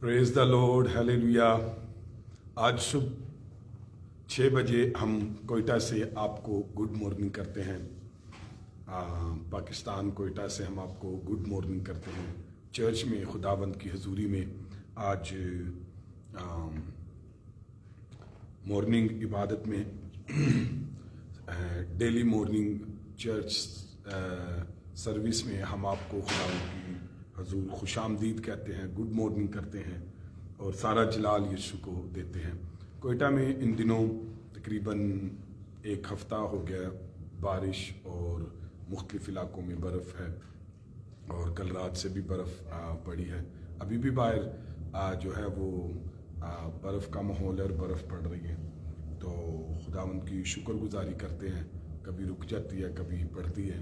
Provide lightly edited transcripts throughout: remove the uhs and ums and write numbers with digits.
Praise the Lord, hallelujah. आज सुबह 6 बजे हम कोयटा से आपको गुड मॉर्निंग करते हैं। पाकिस्तान कोयटा से हम आपको गुड मॉर्निंग करते हैं। चर्च में खुदाबंद की हजूरी में आज मॉर्निंग इबादत में डेली मॉर्निंग चर्च सर्विस में हम आपको खुदाबंद की हजूर खुशामदीद कहते हैं, गुड मॉर्निंग करते हैं और सारा जलाल यीशु को देते हैं। कोयटा में इन दिनों तकरीबन एक हफ़्ता हो गया बारिश और मुख्तलिफ इलाकों में बर्फ़ है और कल रात से भी बर्फ़ पड़ी है। अभी भी बाहर जो है वो बर्फ़ का माहौल है और बर्फ़ पड़ रही है। तो खुदावंद की शुक्रगुजारी करते हैं, कभी रुक जाती है कभी पड़ती है।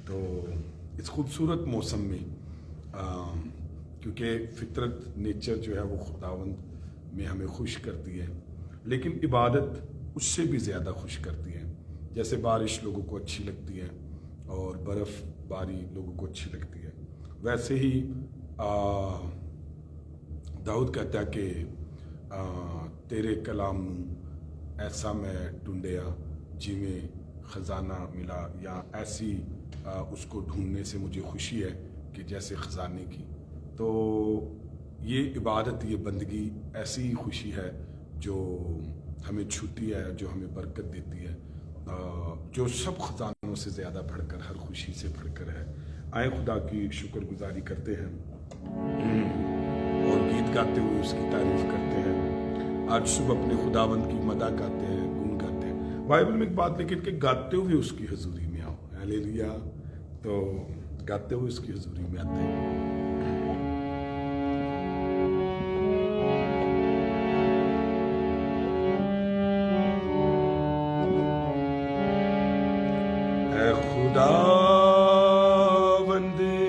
तो इस खूबसूरत मौसम में क्योंकि फितरत नेचर जो है वो खुदावंद में हमें खुश करती है, लेकिन इबादत उससे भी ज़्यादा खुश करती है। जैसे बारिश लोगों को अच्छी लगती है और बर्फ़बारी लोगों को अच्छी लगती है, वैसे ही दाऊद कहता है कि तेरे कलाम ऐसा मैं ढूंढिया जिमें ख़जाना मिला, या ऐसी उसको ढूंढने से मुझे खुशी है कि जैसे ख़जाने की। तो ये इबादत, ये बंदगी ऐसी ही खुशी है जो हमें छूती है, जो हमें बरकत देती है, जो सब ख़जानों से ज़्यादा बढ़कर, हर खुशी से बढ़कर है। आए खुदा की शुक्रगुजारी करते हैं और गीत गाते हुए उसकी तारीफ़ करते हैं। आज सुबह अपने खुदावंद की मदा गाते हैं, गुण गाते हैं। बाइबल में एक बात लिखी कि गाते हुए उसकी हजूरी में आओ। हालेलुया। तो गाते हुए उसकी हजूरी में आते हैं। ऐ खुदा बंदे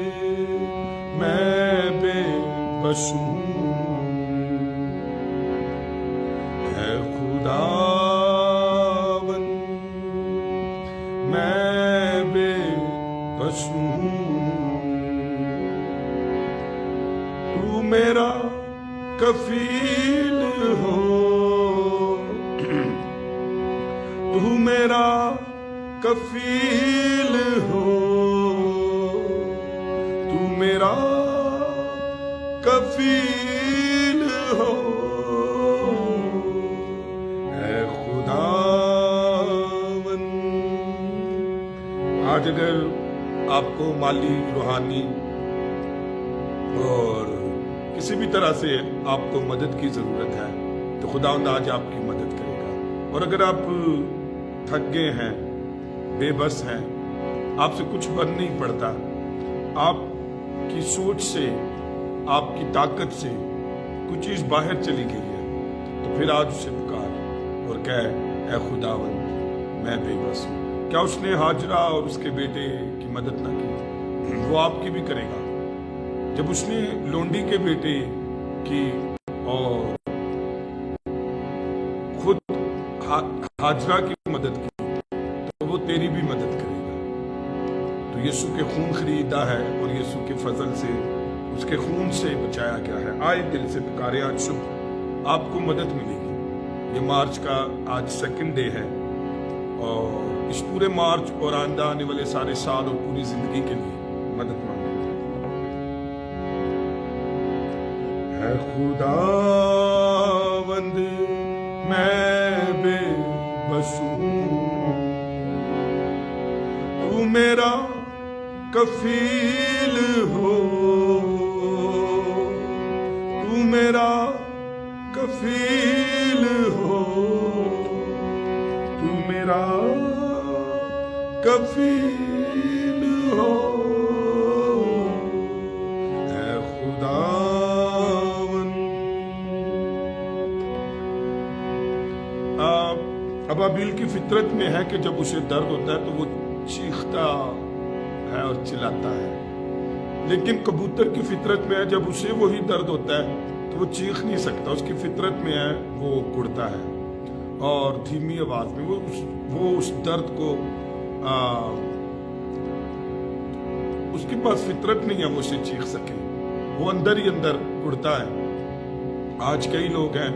मैं बेबस हूँ, ऐ खुदा मैं बेबस हूँ। तू मेरा कफील हो, तू मेरा कफील हो, तू मेरा कफील हो, ऐ खुदावन। आज अगर आपको माली, रूहानी और किसी भी तरह से आपको मदद की ज़रूरत है तो खुदावंद आज आपकी मदद करेगा। और अगर आप थक गए हैं, बेबस हैं, आपसे कुछ बन नहीं पड़ता, आपकी सोच से, आपकी ताकत से कुछ चीज़ बाहर चली गई है, तो फिर आज उसे पुकार और कह, ऐ खुदावंद मैं बेबस हूँ। क्या उसने हाजरा और उसके बेटे की मदद ना की? वो आपकी भी करेगा। जब उसने लोंडी के बेटे की और खुद हाजरा की मदद की, तो वो तेरी भी मदद करेगा। तो यीशु के खून खरीदा है और यीशु के फजल से, उसके खून से बचाया गया है। आए दिल से पुकारे, आज सुबह आपको मदद मिलेगी। ये मार्च का आज 2nd डे है और इस पूरे मार्च और आने वाले सारे साल और पूरी जिंदगी के लिए मदद मांगे। है खुदावंद मैं बेबस हूँ, तू मेरा कफील हो, तू मेरा कफील हो, तू मेरा कफील हो, ऐ खुदावन। अबाबील की फितरत में है कि जब उसे दर्द होता है तो वो चीखता है और चिल्लाता है, लेकिन कबूतर की फितरत में है जब उसे वही दर्द होता है तो वो चीख नहीं सकता। उसकी फितरत में है वो उड़ता है और धीमी आवाज में वो उस दर्द को उसके पास फितरत नहीं है वो उसे चीख सके, वो अंदर ही अंदर उड़ता है। آج کئی لوگ ہیں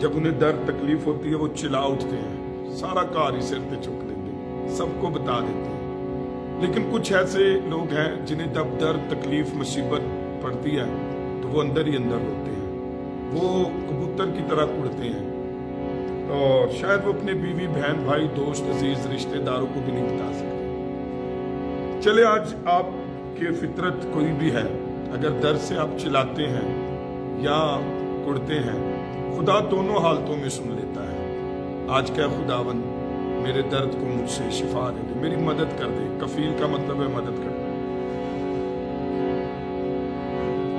جب انہیں درد تکلیف ہوتی ہے وہ چلا اٹھتے ہیں، سارا کار ہی سر پہ چک لیتے ہیں، سب کو بتا دیتے ہیں۔ لیکن کچھ ایسے لوگ ہیں جنہیں جب درد تکلیف مصیبت پڑتی ہے تو وہ اندر ہی اندر روتے ہیں، وہ کبوتر کی طرح اڑتے ہیں، اور شاید وہ اپنے بیوی بہن بھائی دوست عزیز رشتہ داروں کو بھی نہیں بتا سکتے۔ چلے آج آپ کی فطرت کوئی بھی ہے، اگر درد سے آپ چلاتے ہیں یا اڑتے ہیں، خدا دونوں حالتوں میں سن لیتا ہے۔ آج کیا خداوند میرے درد کو مجھ سے شفا دے دے، میری مدد کر دے۔ کفیل کا مطلب ہے مدد کر دے۔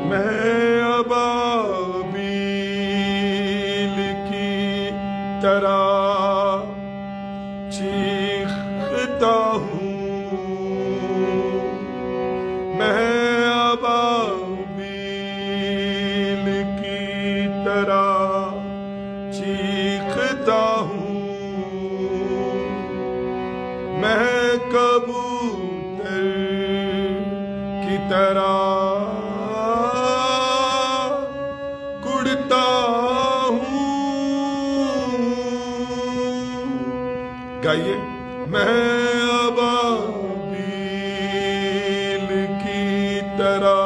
میں ابابیل کی طرح چیختا ہوں، میں چیختا ہوں، میں کبوتر کی طرح اڑتا ہوں۔ گائیے، میں ابابیل کی طرح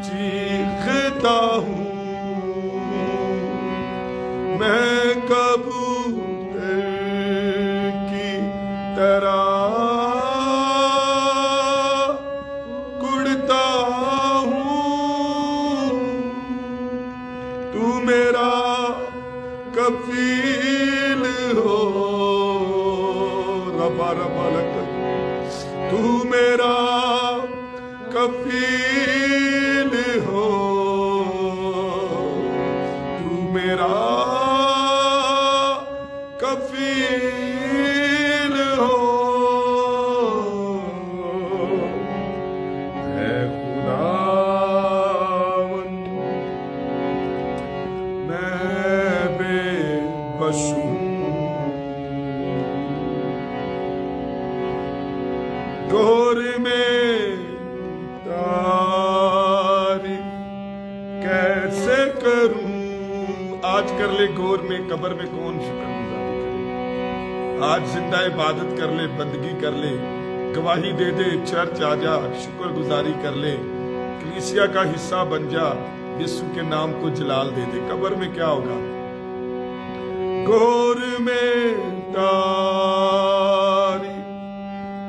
چیختا ہوں، میں کبوتر کی طرح اڑتا ہوں، تو میرا کفیل ہو، ربا ربا لگا، تو میرا کفیل ہو، تو میرا کفیل ہو، اے خداوند میں بے بس ہوں، گور میں تعریف کیسے کروں؟ آج کر لے گور میں، قبر میں کون شکر گزاری کرے؟ آج زندہ عبادت کر لے، بندگی کر لے، گواہی دے دے، چرچ آ جا، شکر گزاری کر لے، کلیسیا کا حصہ بن جا، یسوع کے نام کو جلال دے دے۔ قبر میں کیا ہوگا؟ گور میں تعریف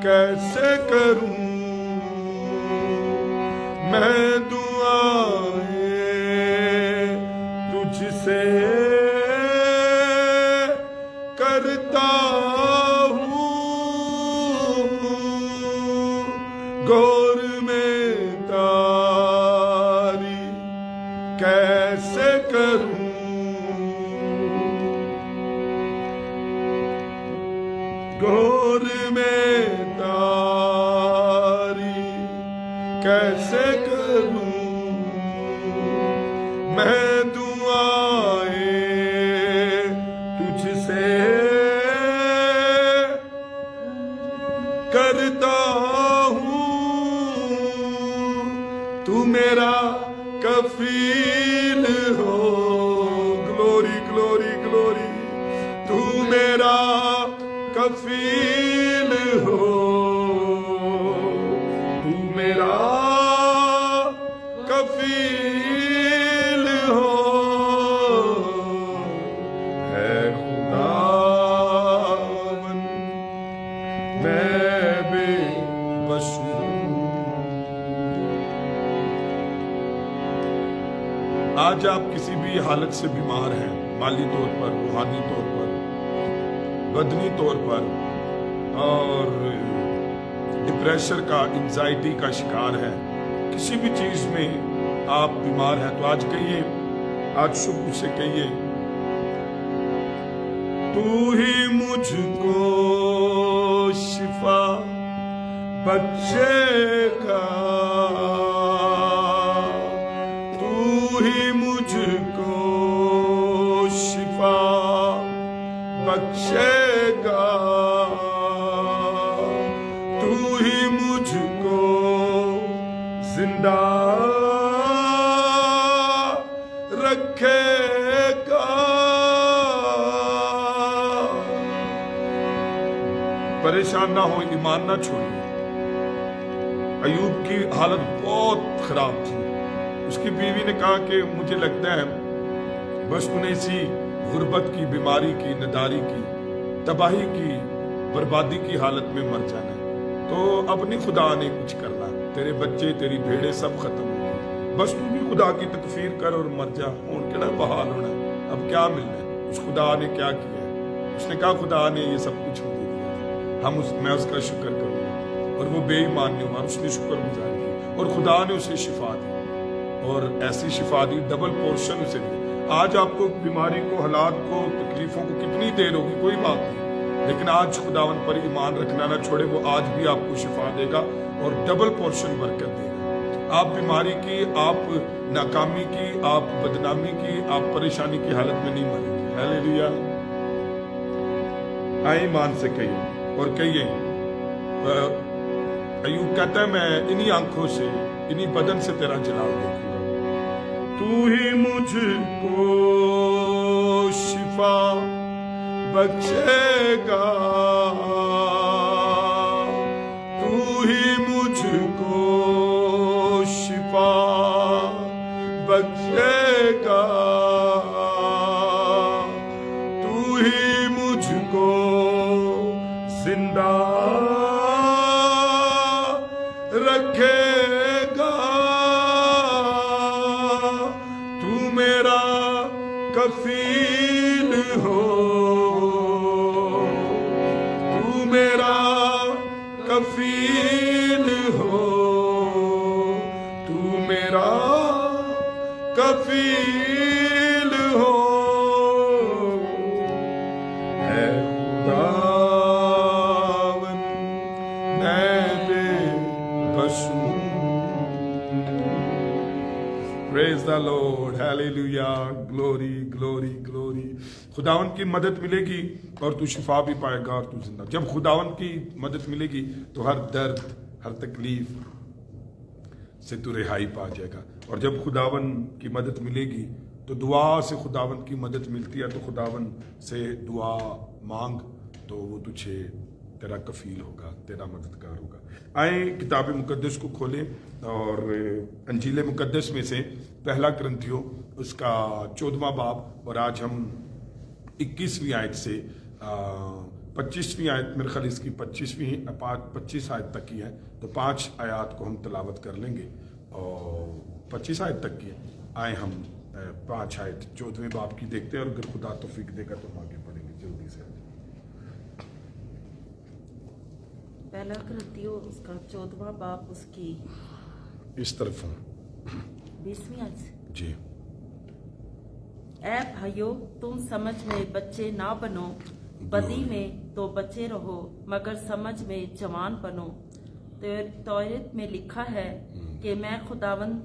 کیسے کروں؟ میں دعائیں تجھ سے کرتا ہوں، گور میں تعریف کیسے کروں؟ گور میں تعریف کیسے کروں؟ میں دعائیں تجھ سے کرتا ہوں، تو میرا کفیل ہو، گلوری گلوری گلوری، تو میرا کفیل ہو، تو میرا کفیل ہو، اے خداوند میں بے بس ہوں۔ آج آپ کسی بھی حالت سے بیمار ہیں، مالی طور پر، روحانی طور پر، بدنی طور پر، اور ڈپریشن کا، انزائٹی کا شکار ہے، کسی بھی چیز میں آپ بیمار ہیں، تو آج کہیے، آج شکر سے کہیے، تو ہی مجھ کو شفا بخشے گا، تو ہی مجھ کو شفا بخشے گا، تو ہی مجھ کو زندہ परेशान ना हो, ईमान ना छोड़िए। अयूब की हालत बहुत खराब थी। उसकी बीवी ने कहा कि मुझे लगता है बस तूने इसी गुर्बत की, बीमारी की, नदारी की, तबाही की, बर्बादी की हालत में मर जाना है। तो अब नहीं खुदा ने कुछ करना, तेरे बच्चे, तेरी भेड़े सब खत्म होंगे, बस तू भी खुदा की तकफीर कर और मर जा। उनके ना बहाल होना, अब क्या मिलना है। उस खुदा ने क्या किया है? उसने कहा खुदा ने ये सब कुछ मुझे दिया, मैं उसका शुक्र करूंगा। और वो बेईमान नहीं हुआ, उसने शुक्रगुजारी की और खुदा ने उसे शिफा दी, और ऐसी शिफा दी, डबल पोर्शन उसे दी। आज आपको बीमारी को, हालात को, तकलीफों को कितनी देर होगी, कोई बात नहीं, लेकिन आज खुदावन पर ईमान रखना ना छोड़े। वो आज भी आपको शिफा देगा और डबल पोर्शन बरकत देगा। आप बीमारी की, आप नाकामी की, आप बदनामी की, आप परेशानी की हालत में नहीं मरेंगे। हालेलुया। आए ईमान से कहिए और कहिए, अयूब कहता है मैं इन्हीं आंखों से, इन्हीं बदन से तेरा जलाल देखूंगा। तू ही मुझको शिफा बख्शेगा, तू ही मुझको शिफा बख्शेगा, तू ही मुझको जिंदा रखेगा। तू मेरा कफील हो, तू मेरा कफील हो, तू मेरा कफील हो। है खुदावन मैं बेबस हूं। Praise the Lord, Hallelujah, glory, glory, glory। खुदावन की मदद मिलेगी और तू शिफा भी पाएगा और तू जिंदा। जब खुदावन की मदद मिलेगी तो हर दर्द, हर तकलीफ से तू रिहाई पा जाएगा। और जब खुदावन की मदद मिलेगी तो दुआ से खुदावन की मदद मिलती है। तो खुदावन से दुआ मांग तो वो तुझे तेरा कफील होगा, तेरा मददगार होगा। आए किताब मुकद्दस को खोलें और अंजील मुकद्दस में से पहला करंथियों उसका 14वां बाब, और आज हम 21वीं आयत से 25वीं आयत, मेरे ख्याल इसकी 25 आयत तक की है, तो 5 आयत को हम तलावत कर लेंगे और 25 आयत तक की है। आए हम 5 आयत 14वें बाब की देखते हैं और अगर खुदा तौफीक देगा तो हम आगे पढ़ेंगे जल्दी से। पहला करंथियों उसका 14वां बाब उसकी इस तरफ हूँ 20वीं आयत से। जी। ऐ भाइयों, तुम समझ में बच्चे ना बनो, बदी में तो बच्चे रहो, मगर समझ में जवान बनो। तौरात में लिखा है कि मैं खुदावंद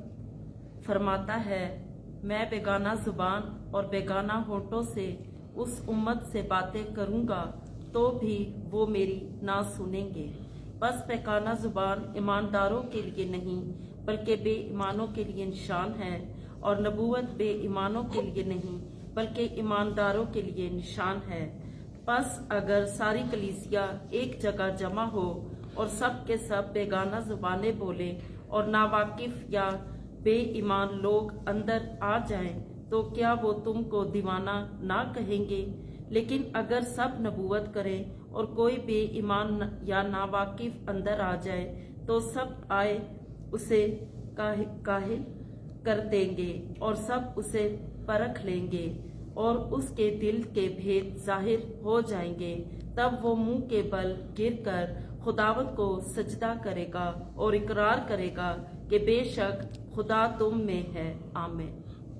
फरमाता है, मैं बेगाना जुबान और बेगाना होंठों से उस उम्मत से बातें करूंगा तो भी वो मेरी ना सुनेंगे। बस बेगाना जुबान ईमानदारों के लिए नहीं बल्कि बेईमानों के लिए निशान है, और नबूवत बेईमानों के लिए नहीं बल्कि ईमानदारों के लिए निशान है। बस अगर सारी कलीसिया एक जगह जमा हो और सब के सब बेगाना जुबानें बोले और नावाकिफ या बेईमान लोग अंदर आ जाएं, तो क्या वो तुमको दीवाना ना कहेंगे? लेकिन अगर सब नबूवत करें और कोई बेईमान या नावाकिफ अंदर आ जाए, तो सब आए उसे काहिल कर देंगे और सब उसे परख लेंगे और उसके दिल के भेद जाहिर हो जाएंगे। तब वो मुंह के बल गिरकर खुदावत को सजदा करेगा और इकरार करेगा कि बेशक खुदा तुम में है। आमीन।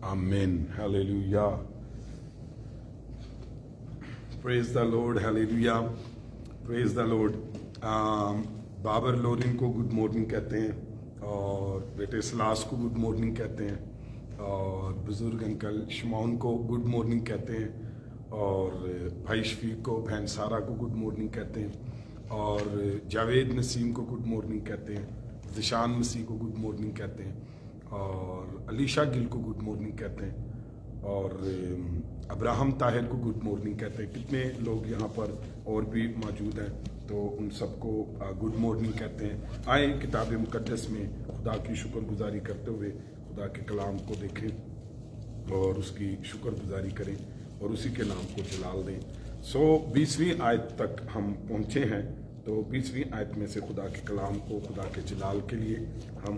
आमीन। हालेलुया। Praise the Lord. हालेलुया। Praise the Lord. Babar Lorin को गुड मॉर्निंग कहते हैं और बेटे सलास को गुड मॉर्निंग कहते हैं और बुजुर्ग अंकल शमाउन को गुड मॉर्निंग कहते हैं और भाई शफीक को, बहन सारा को गुड मॉर्निंग कहते हैं और जावेद नसीम को गुड मॉर्निंग कहते हैं, ज़िशान मसीह को गुड मॉर्निंग कहते हैं और अलीशा गिल को गुड मॉर्निंग कहते हैं और अब्राहम ताहिर को गुड मॉर्निंग कहते हैं। कितने लोग यहाँ पर और भी मौजूद हैं तो उन सबको गुड मॉर्निंग कहते हैं। आए किताब मुकद्दस में खुदा की शुक्रगुजारी करते हुए खुदा के कलाम को देखें और उसकी शुक्रगुजारी करें और उसी के नाम को जलाल दें। 20वीं आयत तक हम पहुँचे हैं। तो 20वीं आयत में से खुदा के कलाम को, खुदा के जलाल के लिए हम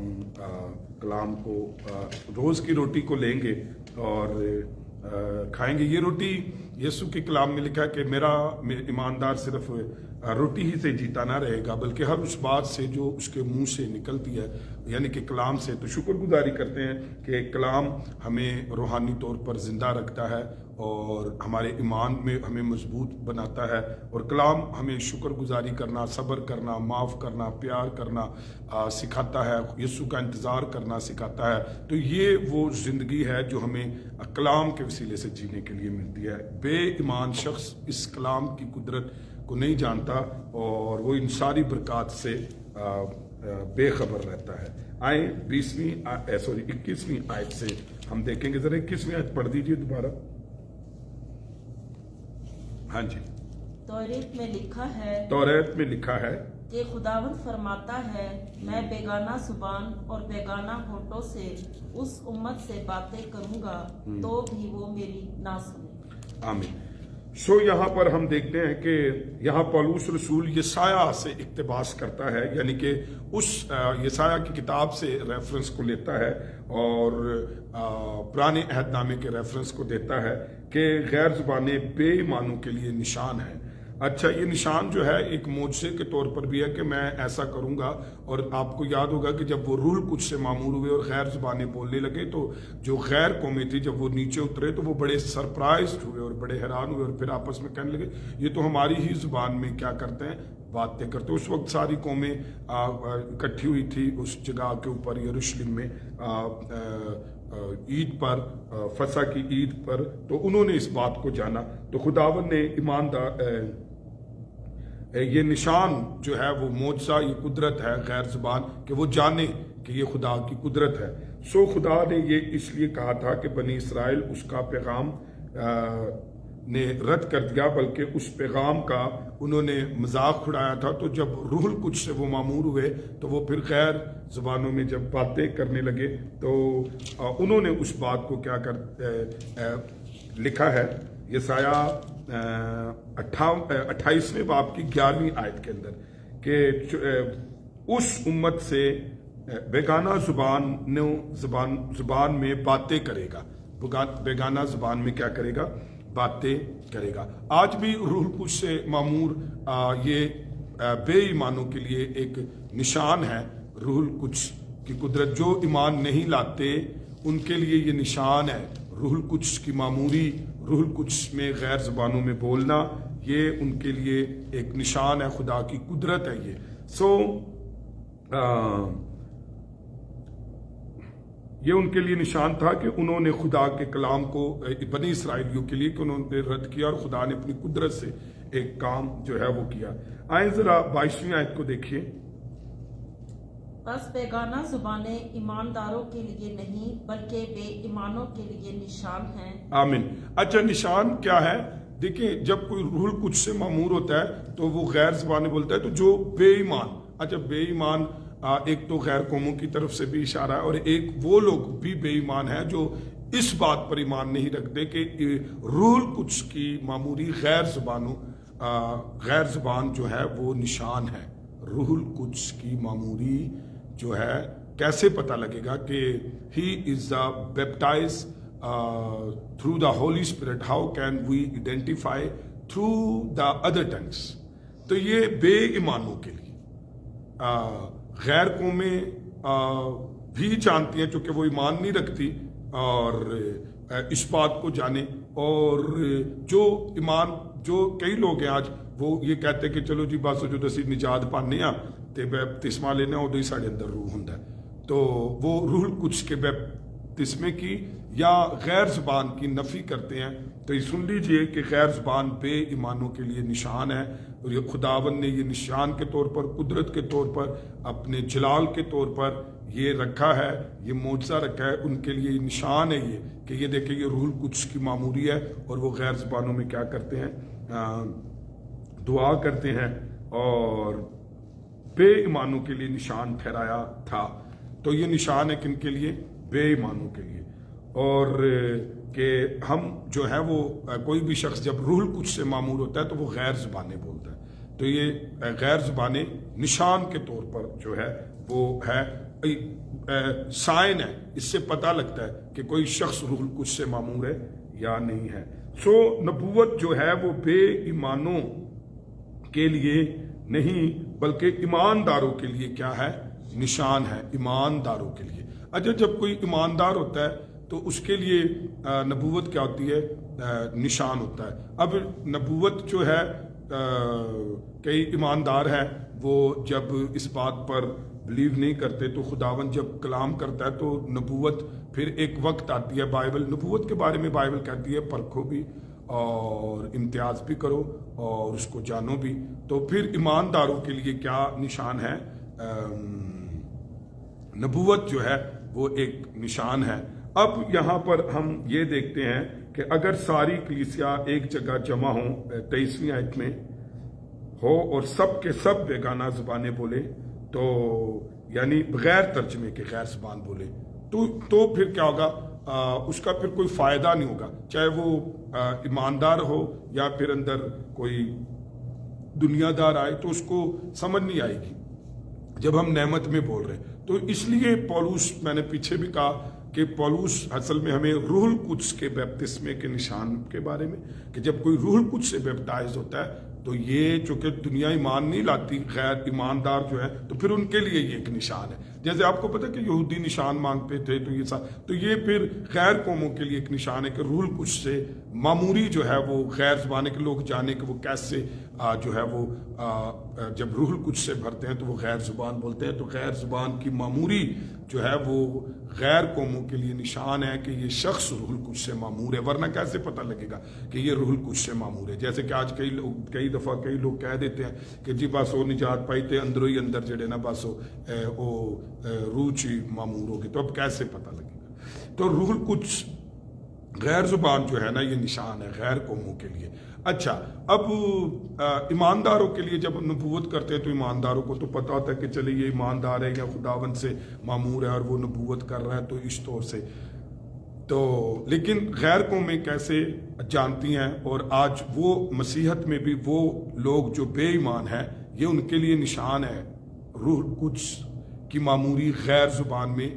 कलाम को रोज़ की रोटी को लेंगे और खाएंगे। ये रोटी यीशु के कलाम में लिखा है कि मेरा ईमानदार सिर्फ रोटी ही से जीता ना रहेगा बल्कि हर उस बात से जो उसके मुंह से निकलती है, यानी कि कलाम से। तो शुक्रगुजारी करते हैं कि कलाम हमें रूहानी तौर पर ज़िंदा रखता है और हमारे ईमान में हमें मजबूत बनाता है। और कलाम हमें शुक्रगुजारी करना, सब्र करना, माफ़ करना, प्यार करना सिखाता है, यीशु का इंतज़ार करना सिखाता है। तो ये वो ज़िंदगी है जो हमें कलाम के वसीले से जीने के लिए मिलती है। बेईमान शख्स इस कलाम की कुदरत को नहीं जानता और वो इन सारी बरक़ात से बेखबर रहता है। आए 21वीं आयत से हम देखेंगे। ज़रा 21वीं आयत पढ़ दीजिए दोबारा। हाँ जी। तौरात में लिखा है, तौरात में लिखा है कि खुदावंद फरमाता है, मैं बेगाना जुबान और बेगाना होठों से उस उम्मत से बातें करूंगा तो भी वो मेरी ना सुने। आमीन। यहाँ पर हम देखते हैं कि यहाँ पौलुस रसूल यशाया से इक्तिबास करता है, यानी कि उस यशाया की किताब से रेफरेंस को लेता है और पुराने अहदनामे के रेफरेंस को देता है कि गैर ज़ुबानें बेईमानों के लिए निशान है। अच्छा, ये निशान जो है एक मोजज़े के तौर पर भी है कि मैं ऐसा करूंगा। और आपको याद होगा कि जब वो रूहुल कुद्स से मामूर हुए और गैर ज़ुबानें बोलने लगे तो जो गैर कौमें थी जब वो नीचे उतरे तो वो बड़े सरप्राइज हुए और बड़े हैरान हुए और फिर आपस में कहने लगे ये तो हमारी ही ज़ुबान में क्या करते हैं, बातें करते। उस वक्त सारी कौमें इकट्ठी हुई थी उस जगह के ऊपर यरूशलेम में ईद पर, फसा की ईद पर। तो उन्होंने इस बात को जाना। तो खुदावन ने ईमानदार ये निशान जो है वो मोजज़ा, ये कुदरत है गैर ज़ुबान कि वो जाने कि ये खुदा की कुदरत है। खुदा ने ये इसलिए कहा था कि बनी इसराइल उसका पैगाम ने रद्द कर दिया, बल्कि उस पैगाम का उन्होंने मजाक उड़ाया था। तो जब रूहुल कुद्स से वो मामूर हुए तो वो फिर गैर ज़ुबानों में जब बातें करने लगे तो उन्होंने उस बात को क्या कर लिखा है यशाया 28वें बाब की 11वीं आयत के अंदर कि उस उम्मत से बेगाना जुबान में बातें करेगा। बेगाना जुबान में क्या करेगा, बातें करेगा। आज भी रूहुल कुद्स से मामूर ये बेईमानों के लिए एक निशान है। रूहुल कुद्स की कुदरत जो ईमान नहीं लाते उनके लिए ये निशान है। रूहुल कुद्स की मामूरी, रूहुल कुद्स में गैर ज़ुबानों में बोलना, ये उनके लिए एक निशान है, खुदा की कुदरत है ये। ये उनके लिए निशान था कि उन्होंने खुदा के कलाम को बनी इसराइलियों के लिए कि उन्होंने रद्द किया और खुदा ने अपनी कुदरत से एक काम जो है वो किया। आए जरा 22वीं आयत को देखिए। बस बेगाना जुबानें ईमानदारों के लिए नहीं बल्कि बेईमानों के लिए निशान हैं। आमीन। अच्छा, निशान क्या है? देखिए, जब कोई रूहुल कुद्स से मामूर होता है तो वो गैर ज़ुबानें बोलता है। तो जो बेईमान, अच्छा बेईमान एक तो गैर कौमों की तरफ से भी इशारा है और एक वो लोग भी बेईमान है जो इस बात पर ईमान नहीं रखते कि रूहुल कुद्स की मामूरी गैर ज़ुबान जो है वो निशान है। रूहुल कुद्स की मामूरी जो है कैसे पता लगेगा कि he is the baptise through the Holi Spirit, how can we identify through the other tongues. तो ये बेईमानों के लिए गैर कौमें भी जानती हैं चूंकि वो ईमान नहीं रखती और इस बात को जाने। और जो ईमान, जो कई लोग हैं आज वो ये कहते हैं कि चलो जी बस जो असीं निजात पाने आ ते बपतिस्मा लेना उदों ही साढ़े अंदर रूह हुंदा है। तो वो रूहुल कुद्स के बपतिस्मे की या गैर ज़ुबान की नफ़ी करते हैं। तो ये सुन लीजिए कि गैर ज़ुबान बेईमानों के लिए निशान है और ये खुदावन ने ये निशान के तौर पर, कुदरत के तौर पर, अपने जलाल के तौर पर ये रखा है, ये मोजज़ा रखा है उनके लिए। ये निशान है ये कि ये देखिए ये रूहुल कुद्स की मामूरी है और वो गैर ज़ुबानों में क्या करते हैं, दुआ करते हैं اور بے ایمانوں کے لیے نشان ٹھہرایا تھا. تو یہ نشان ہے کن کے لیے؟ بے ایمانوں کے لیے. اور کہ ہم جو ہے وہ کوئی بھی شخص جب روح القدس سے معمور ہوتا ہے تو وہ غیر زبانیں بولتا ہے. تو یہ غیر زبانیں نشان کے طور پر جو ہے وہ ہے سائن ہے. اس سے پتہ لگتا ہے کہ کوئی شخص روح القدس سے معمور ہے یا نہیں ہے. سو نبوت جو ہے وہ بے ایمانوں کے لیے نہیں بلکہ ایمانداروں کے لیے کیا ہے؟ نشان ہے. ایمانداروں کے لیے. اچھا جب کوئی ایماندار ہوتا ہے تو اس کے لیے نبوت کیا ہوتی ہے؟ نشان ہوتا ہے. اب نبوت جو ہے کئی ایماندار ہیں وہ جب اس بات پر بلیو نہیں کرتے تو خداوند جب کلام کرتا ہے تو نبوت پھر ایک وقت آتی ہے. بائبل نبوت کے بارے میں بائبل کہتی ہے پرکھو بھی اور امتیاز بھی کرو اور اس کو جانو بھی. تو پھر ایمانداروں کے لیے کیا نشان ہے؟ نبوت جو ہے وہ ایک نشان ہے. اب یہاں پر ہم یہ دیکھتے ہیں کہ اگر ساری کلیسیا ایک جگہ جمع ہوں 23ویں آیت میں ہو اور سب کے سب بیگانہ زبانیں بولے تو یعنی بغیر ترجمے کے غیر زبان بولے تو پھر کیا ہوگا؟ اس کا پھر کوئی فائدہ نہیں ہوگا. چاہے وہ ایماندار ہو یا پھر اندر کوئی دنیا دار آئے تو اس کو سمجھ نہیں آئے گی جب ہم نعمت میں بول رہے ہیں. تو اس لیے پولس میں نے پیچھے بھی کہا کہ پولس اصل میں ہمیں روح القدس کے بیپتسمے کے نشان کے بارے میں کہ جب کوئی روح القدس سے بیپٹائز ہوتا ہے تو یہ چونکہ دنیا ایمان نہیں لاتی غیر ایماندار جو ہے تو پھر ان کے لیے یہ ایک نشان ہے. جیسے آپ کو پتا کہ یہودی نشان مانگتے تھے تو یہ پھر غیر قوموں کے لیے ایک نشان ہے کہ روح القدس سے معموری جو ہے وہ غیر زبانیں کے لوگ جانے کہ وہ کیسے جو ہے وہ جب روح القدس سے بھرتے ہیں تو وہ غیر زبان بولتے ہیں. تو غیر زبان کی معموری جو ہے وہ غیر قوموں کے لیے نشان ہے کہ یہ شخص روح القدس سے معمور ہے. ورنہ کیسے پتہ لگے گا کہ یہ روح القدس سے معمور ہے؟ جیسے کہ آج کئی دفعہ کئی لوگ کہہ دیتے ہیں کہ جی بس وہ نجات پائی تے اندروں ہی اندر جڑے نا بس وہ روح چی معمور ہوگی. تو اب کیسے پتہ لگے گا؟ تو روح القدس غیر زبان جو ہے نا یہ نشان ہے غیر قوموں کے لیے. اچھا اب ایمانداروں کے لیے جب نبوت کرتے ہیں تو ایمانداروں کو تو پتہ ہوتا ہے کہ چلے یہ ایماندار ہے یا خداوند سے معمور ہے اور وہ نبوت کر رہا ہے تو اس طور سے. تو لیکن غیر قومیں کیسے جانتی ہیں؟ اور آج وہ مسیحت میں بھی وہ لوگ جو بے ایمان ہیں یہ ان کے لیے نشان ہے. روح القدس کی معموری غیر زبان میں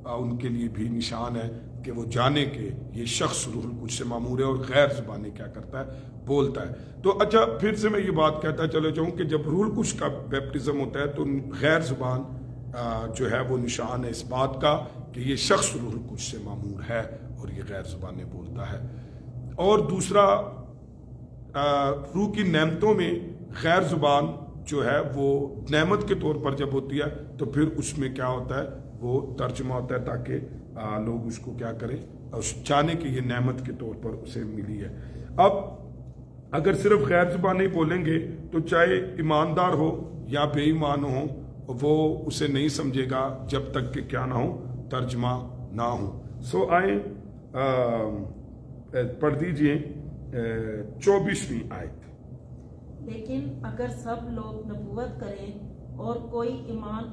ان کے لیے بھی نشان ہے کہ وہ جانے کہ یہ شخص روح القدس سے معمور ہے اور غیر زبانیں کیا کرتا ہے؟ بولتا ہے. تو اچھا پھر سے میں یہ بات کہتا چلے جاؤں کہ جب روح القدس کا بیپٹزم ہوتا ہے تو غیر زبان جو ہے وہ نشان ہے اس بات کا کہ یہ شخص روح القدس سے معمور ہے اور یہ غیر زبانیں بولتا ہے. اور دوسرا روح کی نعمتوں میں غیر زبان جو ہے وہ نعمت کے طور پر جب ہوتی ہے تو پھر اس میں کیا ہوتا ہے؟ وہ ترجمہ ہوتا ہے تاکہ لوگ اس کو کیا کریں اور جانے کہ یہ نعمت کے طور پر اسے ملی ہے. اب اگر صرف غیر زبانیں بولیں گے تو چاہے ایماندار ہو یا بے ایمان ہو وہ اسے نہیں سمجھے گا جب تک کہ کیا نہ ہو؟ ترجمہ نہ ہو. سو آئیں پڑھ دیجئے 24ویں آیت. لیکن اگر سب لوگ نبوت کریں اور کوئی ایمان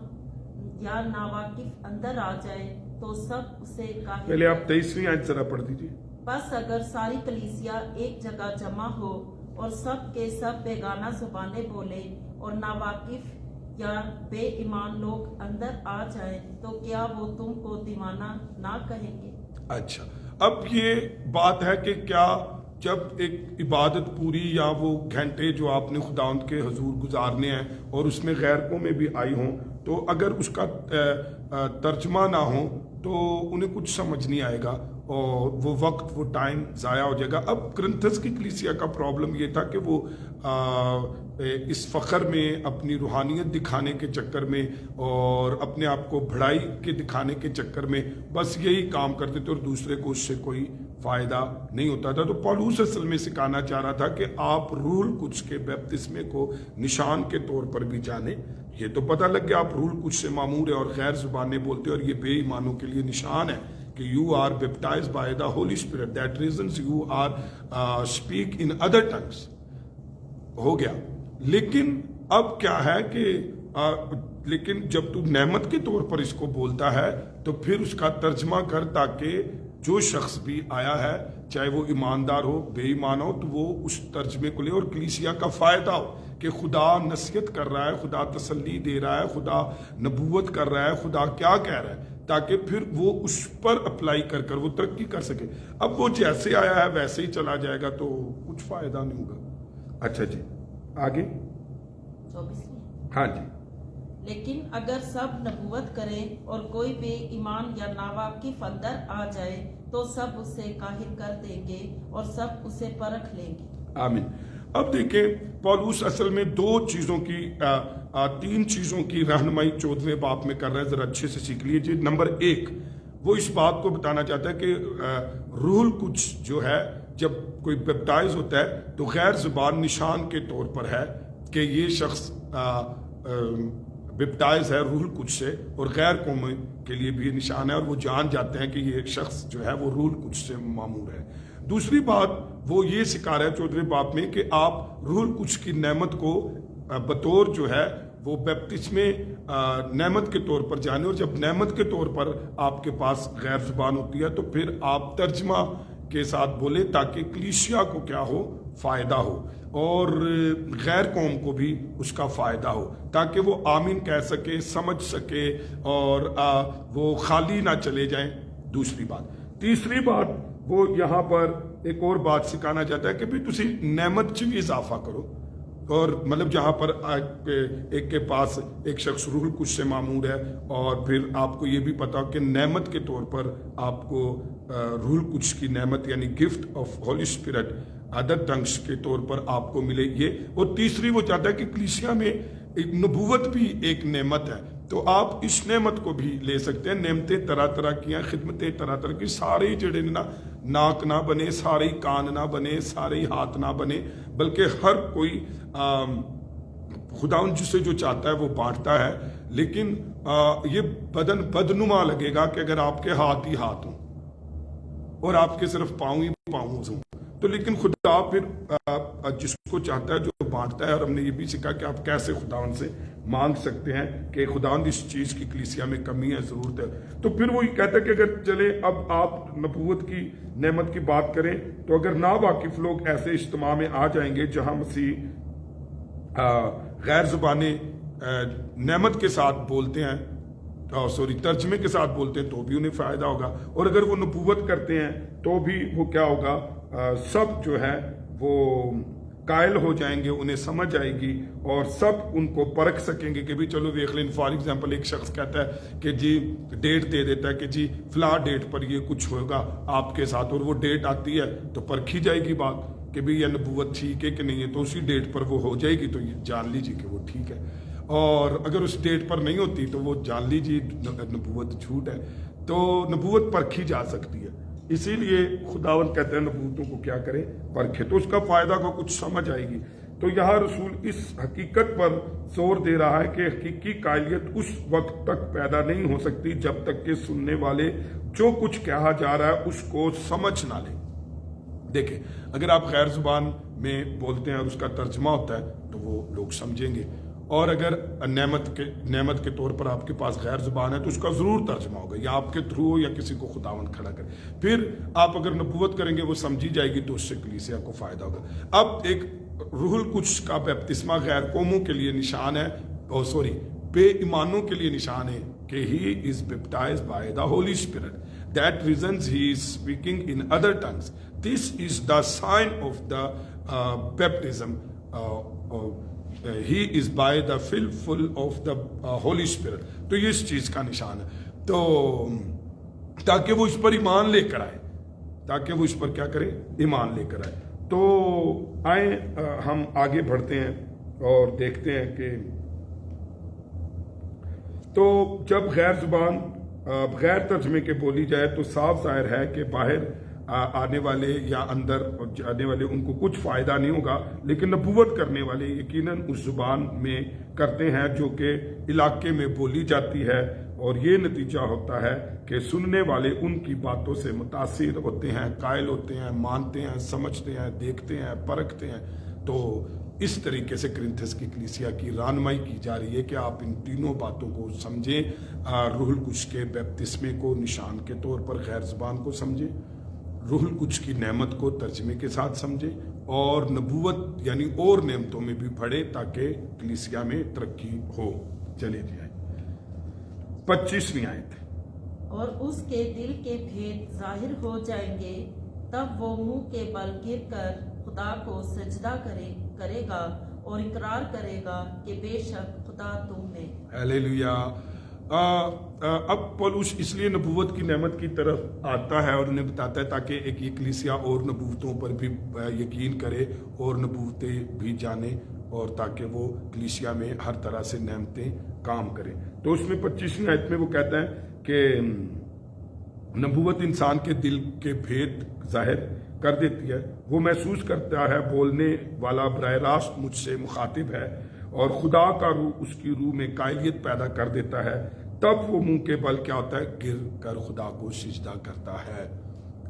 یا ناواقف اندر آ جائے تو سب اسے کافر. پہلے آپ 23ویں آیت ذرا پڑھ دیجئے. بس اگر ساری کلیسیا ایک جگہ جمع ہو اور سب کے سب بیگانہ زبانیں بولے اور ناواقف یا بے ایمان لوگ اندر آ جائیں تو کیا وہ تم کو دیوانہ نہ کہیں گے؟ اچھا اب یہ بات ہے کہ کیا جب ایک عبادت پوری یا وہ گھنٹے جو آپ نے خداوند کے حضور گزارنے ہیں اور اس میں غیر قومیں بھی آئی ہوں تو اگر اس کا ترجمہ نہ ہو تو انہیں کچھ سمجھ نہیں آئے گا اور وہ وقت وہ ٹائم ضائع ہو جائے گا. اب کرنتھس کی کلیسیا کا پرابلم یہ تھا کہ وہ اس فخر میں اپنی روحانیت دکھانے کے چکر میں اور اپنے آپ کو بڑائی کے دکھانے کے چکر میں بس یہی کام کرتے تھے اور دوسرے کو اس سے کوئی فائدہ نہیں ہوتا تھا. تو پولس اصل میں سکھانا چاہ رہا تھا کہ آپ روح القدس کے بیپتسمے کو نشان کے طور پر بھی جانیں. یہ تو پتہ لگ گیا آپ روح القدس سے معمور ہے اور غیر زبانیں بولتے اور یہ بے ایمانوں کے لیے نشان ہے کہ you are baptized by the Holy Spirit. That reasons you are speak in other tongues. ہو گیا. لیکن اب کیا ہے کہ لیکن جب تو نعمت کے طور پر اس کو بولتا ہے تو پھر اس کا ترجمہ کر تاکہ جو شخص بھی آیا ہے چاہے وہ ایماندار ہو بے ایمان ہو تو وہ اس ترجمے کو لے اور کلیسیا کا فائدہ ہو کہ خدا نصیحت کر رہا ہے، خدا تسلی دے رہا ہے، خدا نبوت کر رہا ہے، خدا کیا کہہ رہا ہے، تاکہ پھر وہ اس پر اپلائی کر کر وہ ترقی کر سکے۔ اب وہ جیسے آیا ہے ویسے ہی چلا جائے گا تو کچھ فائدہ نہیں ہوگا۔ اچھا جی آگے 24۔ ہاں جی۔ لیکن اگر سب نبوت کریں اور کوئی بے ایمان یا ناواقف اندر آ جائے تو سب اسے کاہل کر دیں گے اور سب اسے پرکھ لیں گے۔ آمین۔ اب دیکھیں پولس اصل میں تین چیزوں کی رہنمائی 14ویں باب میں کر رہا ہے، ذرا اچھے سے سیکھ لیجیے۔ نمبر 1 وہ اس بات کو بتانا چاہتا ہے کہ روح القدس جو ہے جب کوئی بیپٹائز ہوتا ہے تو غیر زبان نشان کے طور پر ہے کہ یہ شخص بیپٹائز ہے روح القدس سے، اور غیر قوموں کے لیے بھی نشان ہے، اور وہ جان جاتے ہیں کہ یہ شخص جو ہے وہ روح القدس سے معمور ہے۔ دوسری بات وہ یہ سکھا رہا ہے 14ویں باب میں کہ آپ روح القدس کی نعمت کو بطور جو ہے وہ بیپٹسم میں نعمت کے طور پر جانے، اور جب نعمت کے طور پر آپ کے پاس غیر زبان ہوتی ہے تو پھر آپ ترجمہ کے ساتھ بولے تاکہ کلیسیا کو کیا ہو، فائدہ ہو، اور غیر قوم کو بھی اس کا فائدہ ہو، تاکہ وہ آمین کہہ سکے، سمجھ سکے، اور وہ خالی نہ چلے جائیں۔ دوسری بات۔ تیسری بات وہ یہاں پر ایک اور بات سکھانا چاہتا ہے کہ بھی تسی نعمت چ بھی اضافہ کرو، اور مطلب جہاں پر ایک کے پاس ایک شخص روح القدس سے معمور ہے اور پھر آپ کو یہ بھی پتا کہ نعمت کے طور پر آپ کو روح القدس کی نعمت یعنی gift of holy spirit other tongues کے طور پر آپ کو ملے یہ۔ اور تیسری وہ چاہتا ہے کہ کلیسیا میں ایک نبوت بھی ایک نعمت ہے، تو آپ اس نعمت کو بھی لے سکتے ہیں۔ نعمتیں طرح طرح کی ہیں، خدمتیں طرح طرح کی، سارے جڑے ناک نہ بنے، سارے کان نہ بنے، سارے ہاتھ نہ بنے، بلکہ ہر کوئی خداوند جسے جو چاہتا ہے وہ بانٹتا ہے۔ لیکن یہ بدن بدنما لگے گا کہ اگر آپ کے ہاتھ ہی ہاتھ ہوں اور آپ کے صرف پاؤں ہی پاؤں ہوں تو، لیکن خدا پھر جس کو چاہتا ہے جو بانٹتا ہے۔ اور ہم نے یہ بھی سیکھا کہ آپ کیسے خداوند سے مانگ سکتے ہیں کہ خداوند اس چیز کی کلیسیا میں کمی ہے، ضرورت ہے۔ تو پھر وہ یہ کہتا ہے کہ اگر چلے اب آپ نبوت کی نعمت کی بات کریں تو اگر ناواقف لوگ ایسے اجتماع میں آ جائیں گے جہاں مسیح غیر زبانیں نعمت کے ساتھ بولتے ہیں، ترجمے کے ساتھ بولتے ہیں تو بھی انہیں فائدہ ہوگا، اور اگر وہ نبوت کرتے ہیں تو بھی وہ کیا ہوگا، سب جو ہے وہ قائل ہو جائیں گے، انہیں سمجھ آئے گی اور سب ان کو پرکھ سکیں گے کہ بھی چلو دیکھ لیں۔ فار ایگزامپل ایک شخص کہتا ہے کہ جی ڈیٹ دے دیتا ہے کہ جی فلاں ڈیٹ پر یہ کچھ ہوگا آپ کے ساتھ، اور وہ ڈیٹ آتی ہے تو پرکھی جائے گی بات کہ بھی یہ نبوت ٹھیک ہے کہ نہیں ہے، تو اسی ڈیٹ پر وہ ہو جائے گی تو یہ جان لیجیے کہ وہ ٹھیک ہے، اور اگر اس ڈیٹ پر نہیں ہوتی تو وہ جان لیجیے نبوت جھوٹ ہے۔ تو نبوت پرکھی جا سکتی ہے، اسی لیے خداوند کہتے ہیں نبوتوں کو کیا کرے، پرکھے، تو اس کا فائدہ کو کچھ سمجھ آئے گی۔ تو یہاں رسول اس حقیقت پر زور دے رہا ہے کہ حقیقی قائلیت اس وقت تک پیدا نہیں ہو سکتی جب تک کہ سننے والے جو کچھ کہا جا رہا ہے اس کو سمجھ نہ لیں۔ دیکھیں اگر آپ غیر زبان میں بولتے ہیں اور اس کا ترجمہ ہوتا ہے تو وہ لوگ سمجھیں گے، اور اگر نعمت کے طور پر آپ کے پاس غیر زبان ہے تو اس کا ضرور ترجمہ ہوگا، یا آپ کے تھرو یا کسی کو خداوند کھڑا کرے۔ پھر آپ اگر نبوت کریں گے وہ سمجھی جائے گی تو اس سے کلیسیا کو فائدہ ہوگا۔ اب ایک روح القدس کا بپتسمہ غیر قوموں کے لیے نشان ہے، بے ایمانوں کے لیے نشان ہے کہ he is baptized by the Holy Spirit. That reasons he is speaking in other tongues. This is the sign of the baptism. He is by the full of the Holy Spirit. تو یہ اس چیز کا نشان ہے، تو تاکہ وہ اس پر ایمان لے کر آئے، تاکہ وہ اس پر کیا کرے، ایمان لے کر آئے۔ تو آئیں ہم آگے بڑھتے ہیں اور دیکھتے ہیں کہ تو جب غیر زبان غیر ترجمے کے بولی جائے تو صاف ظاہر ہے کہ باہر آنے والے یا اندر جانے والے ان کو کچھ فائدہ نہیں ہوگا، لیکن نبوت کرنے والے یقیناً اس زبان میں کرتے ہیں جو کہ علاقے میں بولی جاتی ہے، اور یہ نتیجہ ہوتا ہے کہ سننے والے ان کی باتوں سے متاثر ہوتے ہیں، قائل ہوتے ہیں، مانتے ہیں، سمجھتے ہیں، دیکھتے ہیں، پرکھتے ہیں۔ تو इस तरीके से कुरिन्थियस की कलीसिया की रहनुमाई की जा रही है कि आप इन तीनों बातों को समझें। रूहुल कुद्स के बपतिस्मे को निशान के तौर पर गैर ज़बान को समझें, रूहुल कुद्स की नेमत को तर्जमे के साथ समझें और नबूवत यानी और नेमतों में भी पढ़े ताकि कलीसिया में तरक्की हो। चलिए जी, 25वीं आयत। और उसके दिल के भेद जाहिर हो जाएंगे, तब वो मुंह के बल गिरकर खुदा को सजदा करेगा और इकरार करेगा कि बेशक खुदा तुम में। हालेलुया। अब पौलुस इसलिए नबूवत की नेमत की तरफ आता है और उन्हें बताता है ताकि एक ये कलीसिया और नबूवतों पर भी यकीन करे और नबूवतें भी जाने और ताकि वो कलीसिया में हर तरह से नेमतें काम करें। तो उसमें 25वीं आयत में वो कहता है कि नबूवत इंसान के दिल के भेद जाहिर कर देती है। वो महसूस करता है बोलने वाला बराह रास्त मुझसे मुखातिब है और खुदा का रूह उसकी रूह में कायलियत पैदा कर देता है। तब वो मुंह के बल क्या होता है, गिर कर खुदा को सिजदा करता है,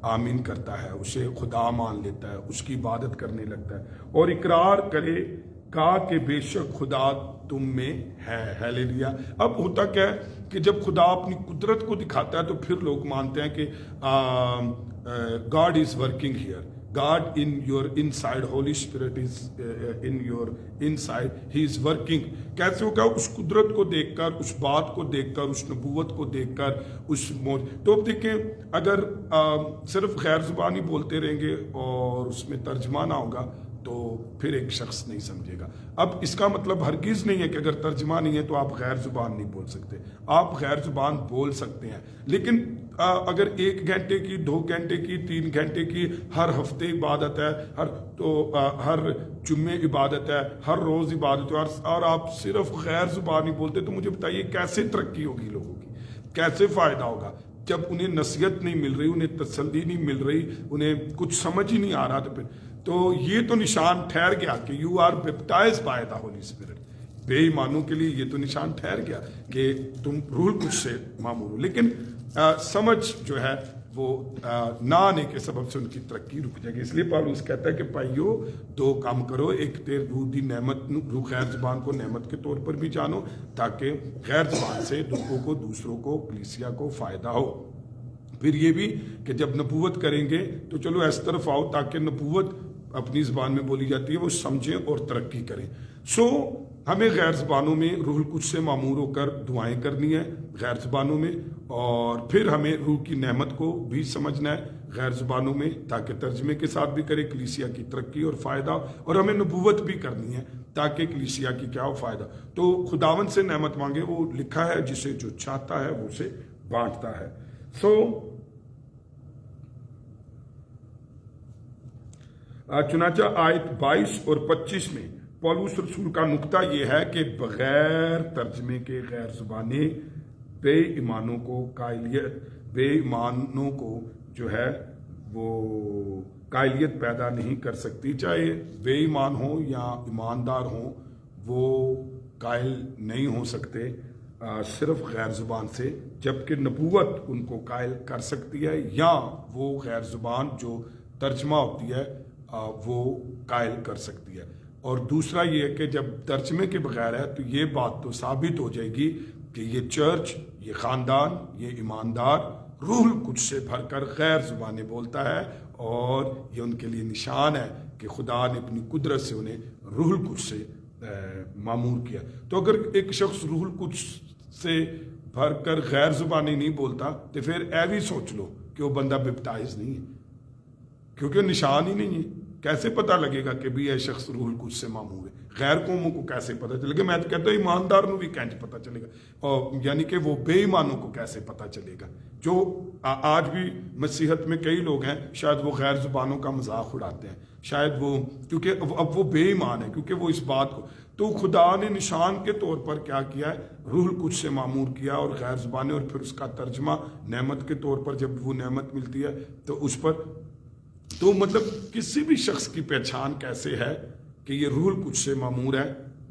आमीन करता है, उसे खुदा मान लेता है, उसकी इबादत करने लगता है और इकरार करेगा कि बेशक खुदा तुम में है। हालेलुया। अब होता क्या है कि जब खुदा अपनी कुदरत को दिखाता है तो फिर लोग मानते हैं कि God is working here, God in your inside, Holy Spirit is in your inside, He is working। कैसे होगा? उस कुदरत को देखकर, उस बात को देखकर, उस नबूवत को देखकर, उस मौज। तो अब देखें, अगर सिर्फ गैर ज़ुबानी बोलते रहेंगे और उसमें तर्जमा ना होगा तो फिर एक शख्स नहीं समझेगा। अब इसका मतलब हरगिज़ नहीं है कि अगर तर्जमा नहीं है तो आप गैर ज़ुबान नहीं बोल सकते। आप गैर ज़ुबान बोल सकते हैं, लेकिन अगर 1 घंटे की, 2 घंटे की, 3 घंटे की हर हफ्ते इबादत है, हर जुम्मे इबादत है, हर रोज़ इबादत है और आप सिर्फ गैर ज़ुबान नहीं बोलते, तो मुझे बताइए कैसे तरक्की होगी लोगों की, कैसे फ़ायदा होगा? जब उन्हें नसीहत नहीं मिल रही, उन्हें तसल्ली नहीं मिल रही, उन्हें कुछ समझ ही नहीं आ रहा, तो ये तो निशान ठहर गया कि you are baptized by the Holi spirit. बेईमानों के लिए ये तो निशान ठहर गया कि तुम रूहुल कुद्स से मामूर हो, लेकिन समझ जो है वो ना आने के सबब से उनकी तरक्की रुक जाएगी। इसलिए पौलुस कहता है कि भाइयों 2 काम करो, एक तेरे रूह दी नेमत, रूह गैर ज़बान को नेमत के तौर पर भी जानो ताकि गैर ज़बान से लोगों को, दूसरों को, कलीसिया को फ़ायदा हो। फिर ये भी कि जब नबूवत करेंगे तो चलो इस तरफ आओ ताकि नबूवत अपनी ज़बान में बोली जाती है वो समझें और तरक्की करें। हमें गैर ज़बानों में रूहुल कुद्स से मामूर होकर दुआएं करनी है गैर ज़बानों में, और फिर हमें रूह की नेमत को भी समझना है गैर ज़बानों में ताकि तर्जमे के साथ भी करें कलीसिया की तरक्की और फ़ायदा, और हमें नबूवत भी करनी है ताकि कलीसिया की क्या हो फ़ायदा। तो खुदावंद से नेमत मांगे, वो लिखा है जिसे जो चाहता है वो उसे बांटता है। चुनाचा आयत 22 और 25 में पौलुस रसूल का नुक्ता यह है कि बगैर तर्जमे के गैर ज़ुबानी बेईमानों को जो है वो कायलियत पैदा नहीं कर सकती। चाहे बेईमान हो या ईमानदार हो, वो कायल नहीं हो सकते सिर्फ गैर ज़ुबान से, जबकि नबूवत उनको कायल कर सकती है, या वो गैर ज़ुबान जो तर्जमा होती है वो कायल कर सकती है। और दूसरा ये है कि जब तर्जमे के बगैर है तो ये बात तो साबित हो जाएगी कि ये चर्च, ये ख़ानदान, ये ईमानदार रूहुल कुद्स से भरकर गैर ज़ुबानें बोलता है, और ये उनके लिए निशान है कि खुदा ने अपनी कुदरत से उन्हें रूहुल कुद्स से मामूर किया। तो अगर एक शख्स रूहुल कुद्स से भरकर गैर ज़ुबानी नहीं बोलता तो फिर ऐवी सोच लो कि वो बंदा बैप्टाइज नहीं है, क्योंकि निशान ही नहीं है। कैसे पता लगेगा कि भी यह शख्स रूहुल कुद्स से मामूर है? गैर कौमों को कैसे पता चलेगा? मैं तो कहता हूँ ईमानदार को भी कैसे पता चलेगा, और यानी कि वो बेईमानों को कैसे पता चलेगा? जो आज भी मसीहत में कई लोग हैं, शायद वो गैर ज़ुबानों का मजाक उड़ाते हैं, शायद वो, क्योंकि अब वो बेईमान है, क्योंकि वो इस बात को, तो खुदा ने निशान के तौर पर क्या किया है, रूहुल कुद्स से मामूर किया और गैर ज़ुबानें, और फिर उसका तर्जमा नेमत के तौर पर जब वो नेमत मिलती है तो उस पर, तो मतलब किसी भी शख्स की पहचान कैसे है कि ये रूहुल कुद्स से मामूर है,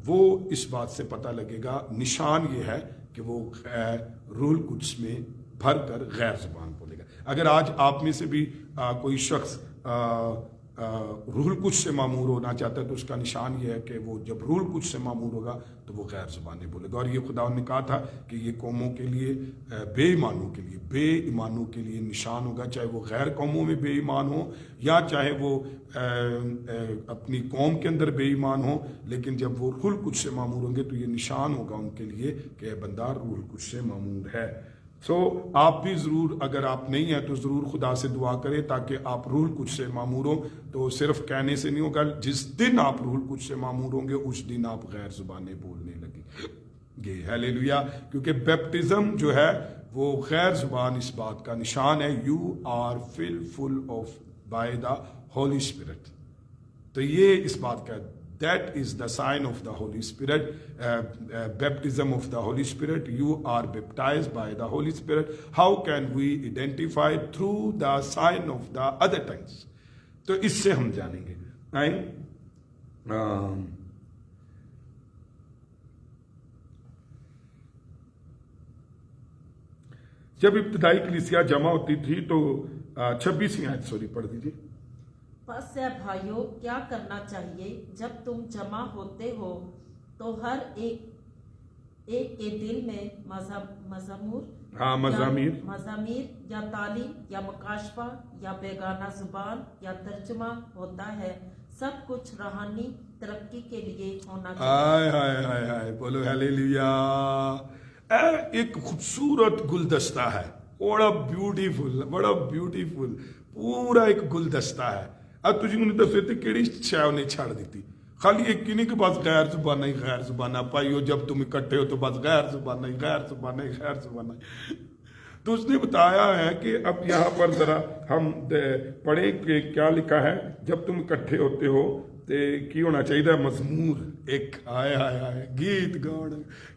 वो इस बात से पता लगेगा। निशान ये है कि वो रूहुल कुद्स में भर कर गैर ज़ुबान बोलेगा। अगर आज आप में से भी कोई शख्स रूहुल कुछ से मामूर होना चाहता है तो उसका निशान ये है कि वो जब रूहुल कुछ से मामूर होगा तो वो गैर ज़ुबानें बोलेगा। और ये खुदा ने कहा था कि ये कौमों के लिए, बेईमानों के लिए निशान होगा, चाहे वो गैर कौमों में बेईमान हो या चाहे वो अपनी कौम के अंदर बेईमान हो, लेकिन जब वो रूहुल कुछ से मामूर होंगे तो ये निशान होगा उनके लिए कि बंदा रूहुल कुछ से मामूर है। आप भी ज़रूर, अगर आप नहीं हैं तो ज़रूर खुदा से दुआ करें ताकि आप रूहुल कुछ से मामूर हो। तो सिर्फ कहने से नहीं होगा, जिस दिन आप रूहुल कुछ से मामूर होंगे उस दिन आप गैर ज़ुबानें बोलने लगेंगे। हालेलुया। क्योंकि बैप्टिज्म जो है वो गैर ज़ुबान इस बात का निशान है, you are full of by the Holi Spirit. तो ये इस बात का, that is the sign of the Holy Spirit, baptism of the Holy Spirit. You are baptized by the Holy Spirit. How can we identify through the sign of the other tongues? तो इससे हम जानेंगे। जब इब्तिदाई कलीसिया जमा होती थी तो 26वीं आयत पढ़ दीजिए। बस है भाइयों, क्या करना चाहिए जब तुम जमा होते हो तो हर एक के दिल में मज़ामीर या तालीम या मुकाशफा या बेगाना जुबान या तर्जुमा होता है, सब कुछ रूहानी तरक्की के लिए होना चाहिए। हाय बोलो हालेलुया। एक खूबसूरत गुलदस्ता है, बड़ा ब्यूटीफुल पूरा एक गुलदस्ता है। अब तुझे उन्हें दसो थे कि शय उन्हें छाड़ दी थी, खाली एक ही नहीं कि बस गैर जुबाना पाइयो, जब तुम इकट्ठे हो तो बस गैर जुबाना। तो उसने बताया है कि अब यहाँ पर जरा हम पढ़े कि क्या लिखा है। जब तुम इकट्ठे होते हो तो की होना चाहिए, मजमूर एक आए गीत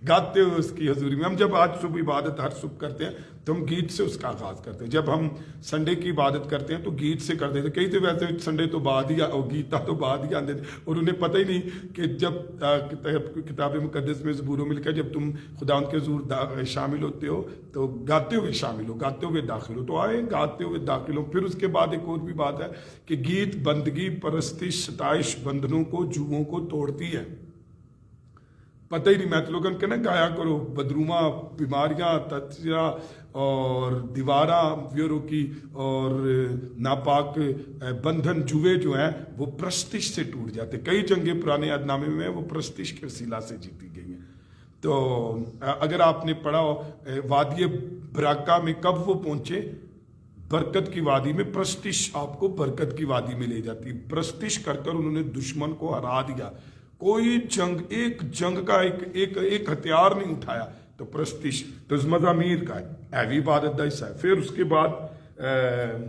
गाते हो उसकी हजूरी में। हम जब आज सुबह इबादत हर सुबह करते हैं तो हम गीत से उसका आगाज करते हैं। जब हम संडे की इबादत करते हैं तो गीत से करते थे। कई तो वैसे संडे तो बाद ही और गीता तो बाद ही आते थे, और उन्हें पता ही नहीं कि जब किताब मुकद्दस में ज़बूरों में लिखा है, जब तुम खुदा के ज़रूर शामिल होते हो तो गाते हुए शामिल हो, गाते हुए दाखिल हो। तो आए गाते हुए दाखिल हो। फिर उसके बाद एक और भी बात है कि गीत बंदगी, परस्तिश, सताइश बंधनों को, जुओं को तोड़ती है। पता ही नहीं, मैं तो लोगों के ना गाया करो, बदरूमा, बीमारियां, तत्या और दीवारा व्योरों की और नापाक बंधन जुए जो हैं वो प्रस्तिश से टूट जाते। कई जंगें पुराने यादनामे में वो प्रस्तिश के वसीला से जीती गई हैं। तो अगर आपने पढ़ा वादी बराका में कब वो पहुंचे, बरकत की वादी में। प्रस्तिश आपको बरकत की वादी में ले जाती है। प्रस्तिश कर उन्होंने दुश्मन को हरा दिया। कोई जंग, एक जंग का एक हथियार नहीं उठाया। तो प्रस्तिश तो मज़ामीर का है भी इबादत का हिस्सा है। फिर उसके बाद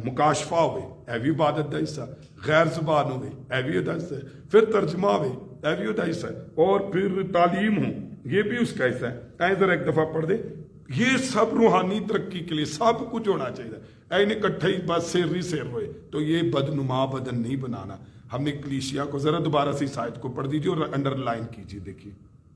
मुकाशफा हुए, है भी इबादत का हिस्सा। गैर जुबान हुए, है भी उसका हिस्सा है। फिर तर्जमा हुए, है भी उसका हिस्सा है। और फिर तालीम हो, ये भी उसका हिस्सा है। ऐ जरा एक दफा पढ़ दे। ये सब रूहानी तरक्की के लिए सब कुछ होना चाहिए। ऐ इकट्ठे ही बस शेर हुए तो ये बदनुमा बदन नहीं बनाना। हमने कलीसिया को जरा दोबारा से इस आयत को पढ़ दीजिए और अंडरलाइन कीजिए। देखिए,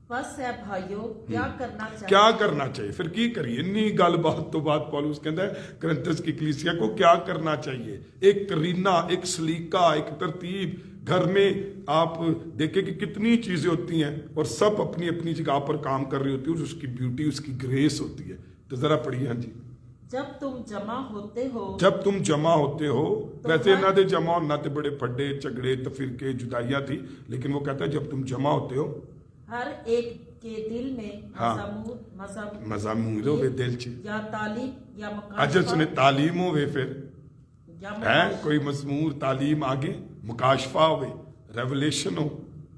बस है भाइयों, क्या करना चाहिए। फिर की करिए इन्नी गल बात तो बात पौलुस कहता है कुरिन्थस की कलीसिया को क्या करना चाहिए। एक करीना, एक सलीका, एक तरतीब। घर में आप देखें कि कितनी चीजें होती हैं और सब अपनी अपनी जगह पर काम कर रही होती है, उसकी ब्यूटी, उसकी ग्रेस होती है। तो जरा पढ़िए। हाँ जी। जब तुम जमा होते हो तो वैसे ना दे जमा होना तो बड़े फड्डे झगड़े तो फिर के जुदाइयां थी, लेकिन वो कहता है जब तुम जमा होते हो हर एक के दिल में मज़ामूर होवे दिल च, या तालीम या मुकाशफा। अच्छा सुने, तालीम होवे, फिर है कोई मज़मूर, तालीम आगे, मुकाशफा होवे, रेवलेशन हो,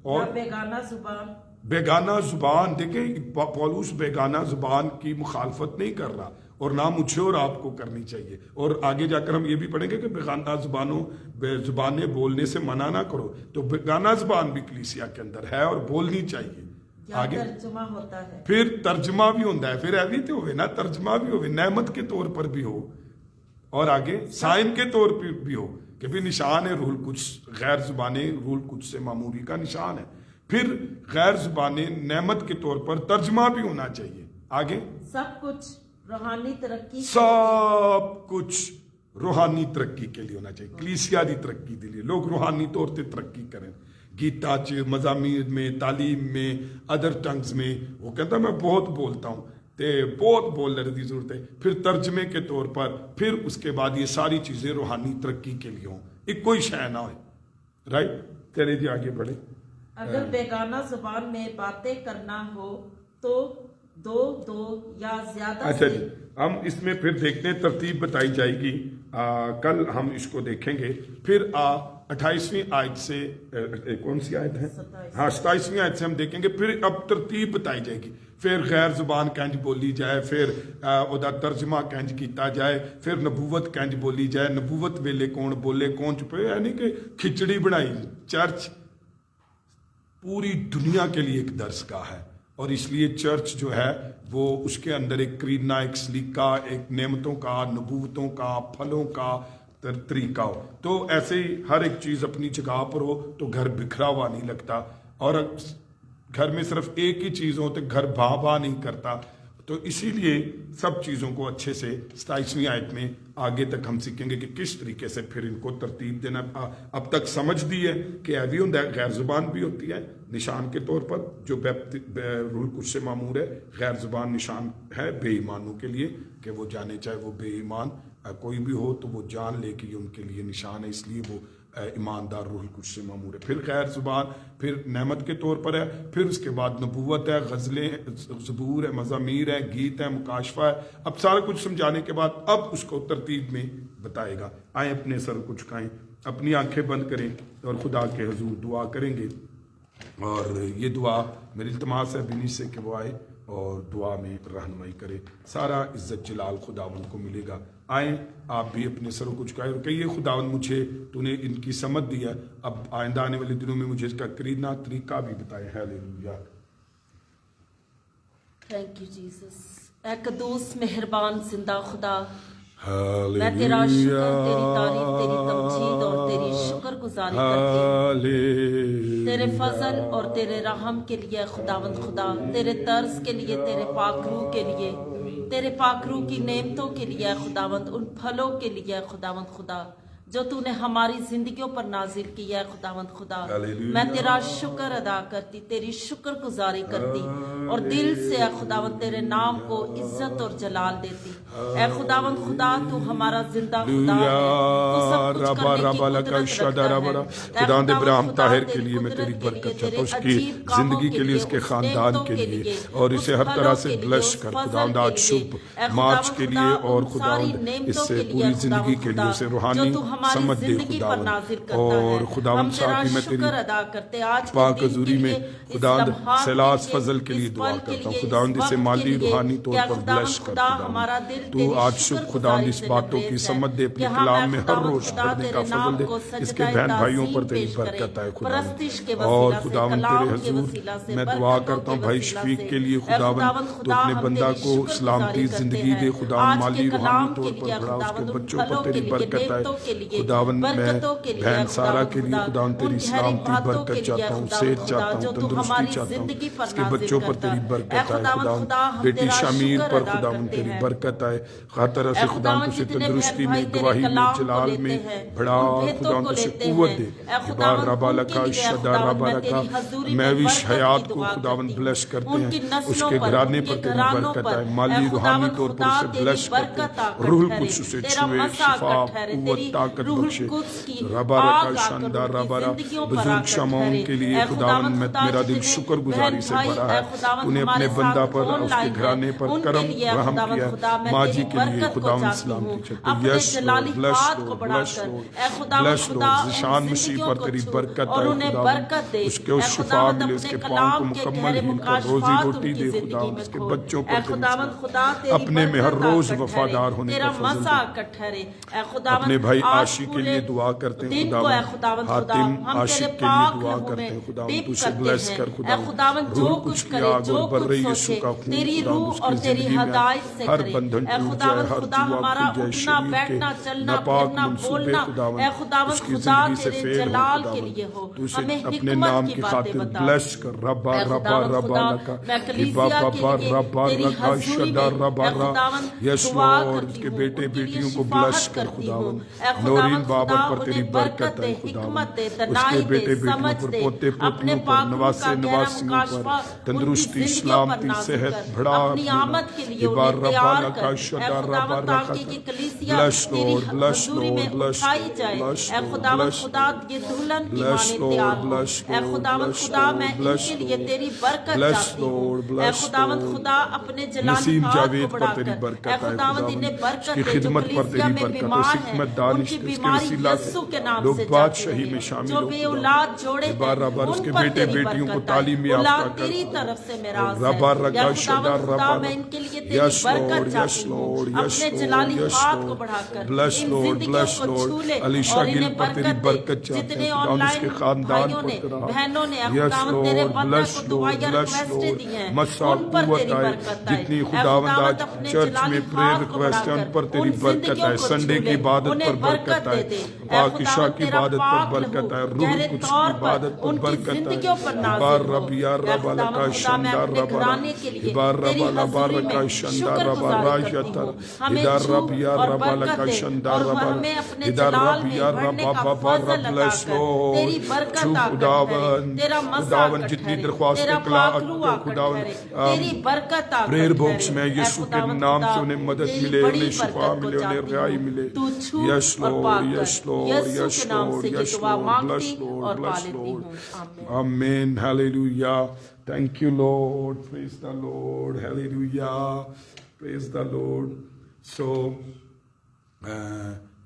और बेगाना जुबान। देखें पौलुस बेगाना जुबान की मुखालफत नहीं कर रहा, और ना मुझे और आपको करनी चाहिए। और आगे जाकर हम ये भी पढ़ेंगे कि बेगाना जुबानें बोलने से मना ना करो। तो बेगाना जुबान भी कलीसिया के अंदर है और बोलनी चाहिए। आगे तर्जुमा होता है, फिर तर्जमा भी होता है। फिर भी तो हो ना, तर्जमा भी हो, नेमत के तौर पर भी हो, और आगे साइन के तौर पर भी हो कि भी निशान है रूहुल कुछ। गैर जुबानें रूहुल कुछ से मामूरी का निशान है। फिर गैर जुबानें नेमत के तौर पर तर्जमा भी होना चाहिए। आगे सब कुछ रूहानी तरक्की, सब कुछ روحانی ترقی کے لیے ہونا چاہیے, کلیسیا دی ترقی کے لیے لوگ روحانی طور تے ترقی کریں, گیتا چ مضامین میں, تعلیم میں, ادر ٹنگز میں. وہ کہتا میں بہت بولتا ہوں تے بہت بولنے کی ضرورت ہے. پھر ترجمے کے طور پر پھر اس کے بعد یہ ساری چیزیں روحانی ترقی کے لیے ہوں, ایک کوئی شے نہ ہوئے. رائٹ, چلے جی آگے بڑھے. اگر بیگانہ زبان میں باتیں کرنا ہو تو دو یا زیادہ اچھا جی, ہم اس میں پھر دیکھتے ہیں, ترتیب بتائی جائے گی, کل ہم اس کو دیکھیں گے. پھر 28ویں آیت سے, کون سی آیت ہے؟ ہاں 27ویں آیت سے ہم دیکھیں گے. پھر اب ترتیب بتائی جائے گی. پھر غیر زبان کنج بولی جائے, پھر ادا ترجمہ کنج کیتا جائے, پھر نبوت کنج بولی جائے, نبوت ویلے کون بولے کون چپے, یعنی کہ کھچڑی بنائی. چرچ پوری دنیا کے لیے ایک درس گاہ ہے, اور اس لیے چرچ جو ہے وہ اس کے اندر ایک کرینہ, ایک سلیقہ, ایک نعمتوں کا, نبوتوں کا, پھلوں کا طریقہ ہو. تو ایسے ہی ہر ایک چیز اپنی جگہ پر ہو تو گھر بکھرا ہوا نہیں لگتا, اور گھر میں صرف ایک ہی چیز ہو تو گھر بھا نہیں کرتا. تو اسی لیے سب چیزوں کو اچھے سے 27ویں آیت میں آگے تک ہم سیکھیں گے کہ کس طریقے سے پھر ان کو ترتیب دینا. اب تک سمجھ دی ہے کہ ایوی ہوتا ہے, غیر زبان بھی ہوتی ہے نشان کے طور پر جو روح القدس سے معمور ہے. غیر زبان نشان ہے بے ایمانوں کے لیے کہ وہ جانے, چاہے وہ بے ایمان کوئی بھی ہو تو وہ جان لے کے یہ ان کے لیے نشان ہے, اس لیے وہ ایماندار روح القدس سے معمور ہے. پھر غیر زبان پھر نعمت کے طور پر ہے. پھر اس کے بعد نبوت ہے, غزلیں, زبور ہے, مزامیر ہے, گیت ہے, مکاشفہ ہے. اب سارا کچھ سمجھانے کے بعد اب اس کو ترتیب میں بتائے گا. آئیں اپنے سر کو جھکائیں, اپنی آنکھیں بند کریں اور خدا کے حضور دعا کریں گے. اور یہ دعا میری التماس ہے بنی سے کہ وہ آئے اور دعا میں رہنمائی کرے. سارا عزت جلال خداوند کو ملے گا. آئیں آپ بھی اپنے سروں کو جھکائیں اور کہیے خداوند مجھے تو نے ان کی سمجھ دی ہے, اب آئندہ آنے والے دنوں میں مجھے اس کا کرینہ طریقہ بھی بتائیں. ہیلیلویا. Thank you Jesus. اے قدوس مہربان زندہ خدا, ہیلیلویا. میں تیرا شکر, تیری تعریف, تیری تمجید اور تیری شکر گزاری کرتی ہوں تیرے فضل اور تیرے رحم کے لیے خداوند خدا, تیرے طرز کے لیے, تیرے پاک روح کے لیے, تیرے پاک روح کی نعمتوں کے لیے خداوند, ان پھلوں کے لیے خداوند خدا جو تو نے ہماری زندگیوں پر نازل کیا ہے خداوند خدا. میں تیرا شکر ادا کرتی, تیری شکر گزاری کرتی اور دل سے اے خداوند تیرے نام کو عزت اور جلال دیتی. اے خداوند خدا تو ہمارا زندہ خدا ہے, تو سب کچھ کرنے کی قدرت رکھتا ہے. خداوند ابراہیم طاہر کے لیے میں تیری برکت چاہتا ہوں, اس کی زندگی کے لیے, اس کے خاندان کے لیے, اور اسے ہر طرح سے بلش کر خداوند آج شب مارچ کے لیے, اور خداوند اس سے پوری زندگی کے لیے اسے روحانی سمجھ دے خداوند. اور خداوند صاحب بھی میں تیری پاک حضوری میں خداوند سلاس فضل کے لیے دعا کرتا ہوں. خداوند اسے مالی روحانی طور پر بلش کر خداوند, تو آج شب خداوند اس باتوں کی سمجھ دے, اپنے کلام میں ہر روز پڑھنے کا فضل دے. اس کے بہن بھائیوں پر تیری برکت آئے خداوند. اور خداوند تیرے حضور میں دعا کرتا ہوں بھائی شفیق کے لیے خداوند, تو اپنے بندہ کو سلامتی زندگی دے خداوند, مالی روحانی طور پر بڑھا, اس کے بچوں پر تیری برکت آئے خداوند. میں بہن سارا کے لیے خداوند تیری سلامتی برکت چاہتا ہوں, صحت چاہتا ہوں, تندرستی چاہتا ہوں, اس کے بچوں پر تیری برکت آئے خداوند. بیٹی شمیر پر خداوند تیری برکت آئے, ہر طرح سے خداوند اسے تندرستی میں, گواہی میں, جلال میں بڑھا, خداوند اسے قوت دے. بار ربا لکا شدا ربا لکا میوش حیات کو خداوند بلش کرتے ہیں, اس کے گھرانے پر تیری برکت آئے, مالی روحانی طور پر اسے بلش کرتے ہیں, روح القدس اسے چھوئے, شفا, قوت, طاقت بخشے. ربا رکا شاندار ربا را, بزرگ شمعون کے لیے خداوند میں میرا دل شکر گزاری سے بھرا ہے. تو نے اپنے بندہ پر اور اس کے گھرانے پر کرم رحم کیا ہے. ماجی کے لیے خداوند سلامتی چاہتے. یس Lord, بلش Lord, بلش Lord, بلش Lord. Zeeshan مسیح پر تیری برکت آئے خداوند, اس کے اس شفا ملے, اس کے پاؤں کو مکمل ہیل کر, روزی روٹی دے خداوند, اس کے بچوں پر تیری اپنے میں ہر روز وفادار ہونے کا فضل دے. اپنے بھائی आशी के लिए दुआ करते हैं खुदावन, हातिम आशिक के लिए दुआ करते हैं खुदावन, तू उसे ब्लेस कर खुदावन, रूह कुछ की आग और बर्रे यीशु का खून खुदावन उसकी जिंदगी में हर बंधन टूट जाए, हर जुआ खुल जाए, शरीर के नापाक मंसूबे खुदावन उसकी जिंदगी से फेल हो खुदावन, तू उसे अपने नाम की खातिर ब्लेस कर रब्बा रब्बा रब्बा लका हिबा बाबा रब्बा रका शदा रब्बा रा। यस लॉर्ड, उसके बेटे बेटियों को ब्लेस कर खुदावन, नौरीन बाबर पर तेरी बरकत है खुदावन, उसके बेटे बेटियों पर पोते पोतियों पर नवासे नवासियों पर तंदुरुस्ती सलामती सेहत बढ़ा हिबा रब्बा लका शदा रब्बा रका। Bless Lord bless Lord bless bless bless Lord bless Naseem Javed पर तेरी बरकत है खुदावन, उसकी खिदमत पर तेरी बरकत है, हिकमत दानिश उसके वसीला से लोग बादशाही में शामिल हो बार उसके बेटे बेटियों को तालीम याफ्ता कर रबा रगा शदा रबा। Yes Lord yes Lord yes Lord yes Lord bless Lord bless Lord. Alisha Gill पर तेरी बरकत चाहते हैं खुदावन, उसके खानदान पर तेरा yes Lord bless Lord bless Lord. मसा कुव्वत आए जितनी खुदावंद आज चर्च में प्रेयर रिक्वेस्ट है उन पर तेरी बरकत है, संडे की इबादत पर बरकत है, पाकिशा की इबादत पर बरकत है, रूह कुछ की इबादत पर बरकत है। बार रब या रब अलका शंदार रब बार रब अला बारका शंदार रब राजतर इधर रब या रब अलका शंदार रब इधर रब या रब बाबा रब ब्लेस लॉर्ड। खुदावन जितनी दरख्वास्तें खुदावन प्रेयर बॉक्स में यीशु के नाम से उन्हें मदद मिले, उन्हें शिफा मिले, उन्हें रिहाई मिले। Yes Lord yes Lord yes Lord yes Lord bless Lord bless Lord आमीन हालेलुया। Thank you Lord, praise the Lord, हालेलुया, प्रेज द लॉर्ड। सो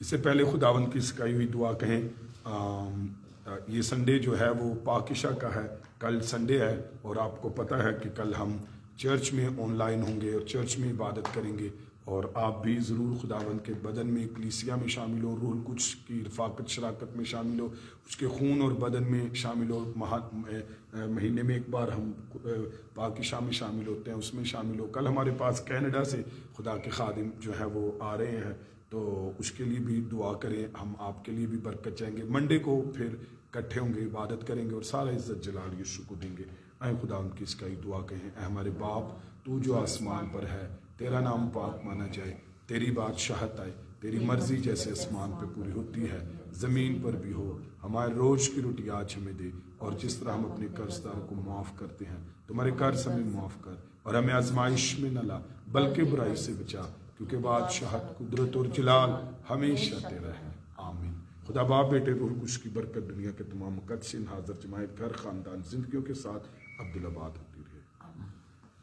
इससे पहले खुदावन की सिखाई हुई दुआ कहें। ये संडे जो है वो पाकिशा का है, कल संडे है और आपको पता है कि कल हम चर्च में ऑनलाइन होंगे और चर्च में इबादत करेंगे और आप भी ज़रूर खुदावंद के बदन में कलीसिया में शामिल हो, रूह कुछ की रफ़ाकत शराकत में शामिल हो, उसके खून और बदन में शामिल हो। महीने में एक बार हम पाकिशा में शामिल होते हैं, उसमें शामिल हो। कल हमारे पास कनाडा से खुदा के खादिम जो है वो आ रहे हैं, तो उसके लिए भी दुआ करें, हम आपके लिए भी बरकत चाहेंगे। मंडे को फिर इकट्ठे होंगे, इबादत करेंगे और सारा इज्जत जलाल यीशु को देंगे। ऐ खुदा उनकी इसका ही दुआ कहें। ऐ हमारे बाप, तू जो आसमान पर है, तेरा नाम पाक माना जाए, तेरी बादशाहत आए, तेरी मर्जी जैसे आसमान पे पूरी होती है ज़मीन पर भी हो। हमारे रोज़ की रोटी आज हमें दे, और जिस तरह हम अपने कर्जदार को माफ़ करते हैं, तुम्हारे कर्ज हमें माफ़ कर, और हमें आजमाइश में न ला बल्कि बुराई से बचा, क्योंकि बादशाहत, कुदरत और जलाल हमेशा तेरा है। आमीन। खुदा बाप, बेटे, रूह कुछ की बरकत दुनिया के तमाम मुकद्दसीन हाज़िर जमायत घर ख़ानदान ज़िंदगियों के साथ अब्दुल आबाद।